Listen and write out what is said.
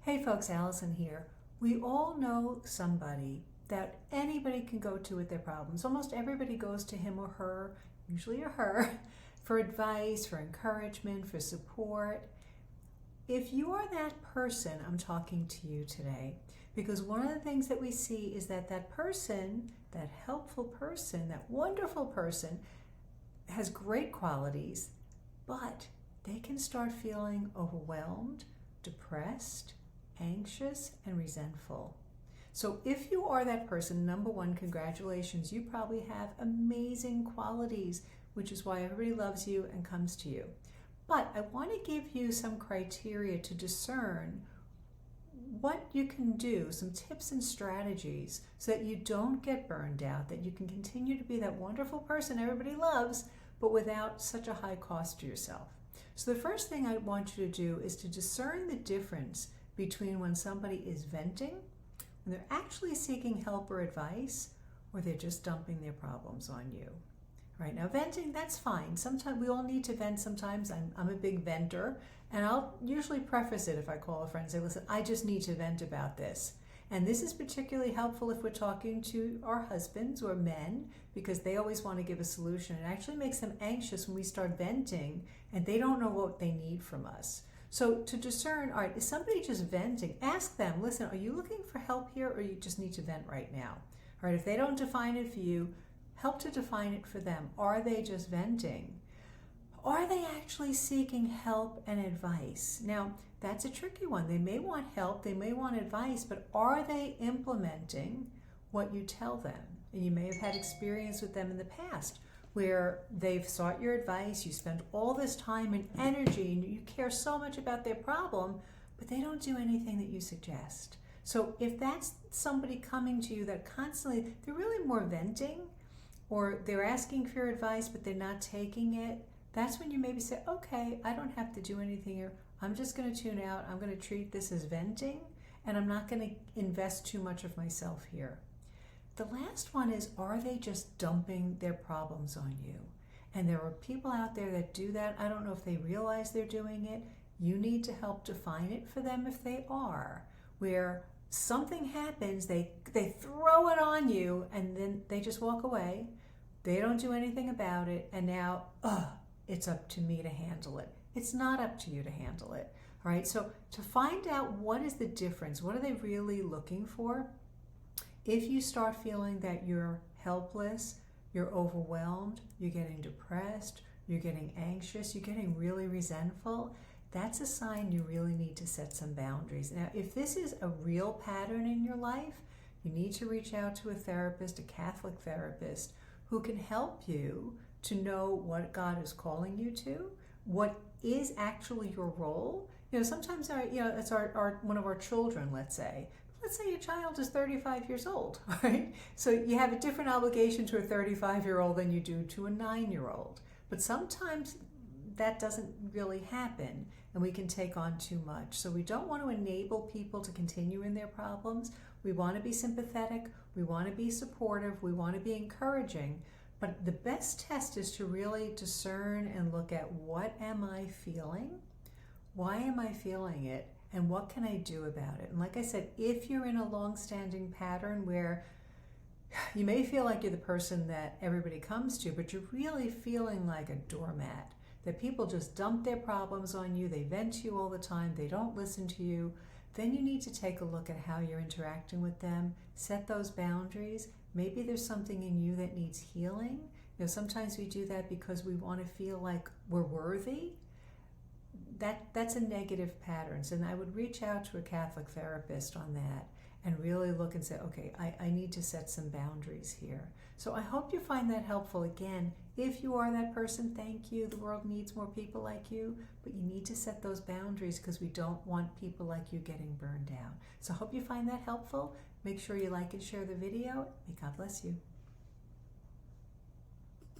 Hey folks, Allison here. We all know somebody that anybody can go to with their problems. Almost everybody goes to him or her, usually a her, for advice, for encouragement, for support. If you are that person, I'm talking to you today because one of the things that we see is that that person, that helpful person, that wonderful person has great qualities, but they can start feeling overwhelmed, depressed, anxious, and resentful. So if you are that person, number one, congratulations. You probably have amazing qualities, which is why everybody loves you and comes to you. But I want to give you some criteria to discern what you can do, some tips and strategies so that you don't get burned out, that you can continue to be that wonderful person everybody loves, but without such a high cost to yourself. So the first thing I want you to do is to discern the difference between when somebody is venting, when they're actually seeking help or advice, or they're just dumping their problems on you. Right now, venting, that's fine. Sometimes we all need to vent. Sometimes I'm a big venter, and I'll usually preface it if I call a friend and say, listen, I just need to vent about this. And this is particularly helpful if we're talking to our husbands or men, because they always want to give a solution. It actually makes them anxious when we start venting and they don't know what they need from us. So to discern, all right, is somebody just venting? Ask them, listen, are you looking for help here or you just need to vent right now? All right, if they don't define it for you, help to define it for them. Are they just venting? Are they actually seeking help and advice? Now, that's a tricky one. They may want help, they may want advice, but are they implementing what you tell them? And you may have had experience with them in the past where they've sought your advice, you spend all this time and energy, and you care so much about their problem, but they don't do anything that you suggest. So if that's somebody coming to you that constantly, they're really more venting, or they're asking for your advice, but they're not taking it, that's when you maybe say, okay, I don't have to do anything here. I'm just going to tune out. I'm going to treat this as venting, and I'm not going to invest too much of myself here. The last one is, are they just dumping their problems on you? And there are people out there that do that. I don't know if they realize they're doing it. You need to help define it for them if they are, where something happens, they throw it on you, and then they just walk away. They don't do anything about it, and now, it's up to me to handle it. It's not up to you to handle it. All right, so to find out what is the difference, what are they really looking for? If you start feeling that you're helpless, you're overwhelmed, you're getting depressed, you're getting anxious, you're getting really resentful, that's a sign you really need to set some boundaries. Now, if this is a real pattern in your life, you need to reach out to a therapist, a Catholic therapist, who can help you to know what God is calling you to, what is actually your role. You know, sometimes it's our one of our children, let's say. Let's say your child is 35 years old, right? So you have a different obligation to a 35-year-old than you do to a 9-year-old. But sometimes that doesn't really happen, and we can take on too much. So we don't want to enable people to continue in their problems. We want to be sympathetic, we want to be supportive, we want to be encouraging. But the best test is to really discern and look at, what am I feeling? Why am I feeling it? And what can I do about it? And like I said, if you're in a long-standing pattern where you may feel like you're the person that everybody comes to, but you're really feeling like a doormat, that people just dump their problems on you, they vent to you all the time, they don't listen to you, then you need to take a look at how you're interacting with them, set those boundaries. Maybe there's something in you that needs healing. You know, sometimes we do that because we want to feel like we're worthy. That's a negative pattern. So I would reach out to a Catholic therapist on that and really look and say, okay, I need to set some boundaries here. So I hope you find that helpful. Again, if you are that person, thank you. The world needs more people like you, but you need to set those boundaries because we don't want people like you getting burned out. So I hope you find that helpful. Make sure you like and share the video. May God bless you.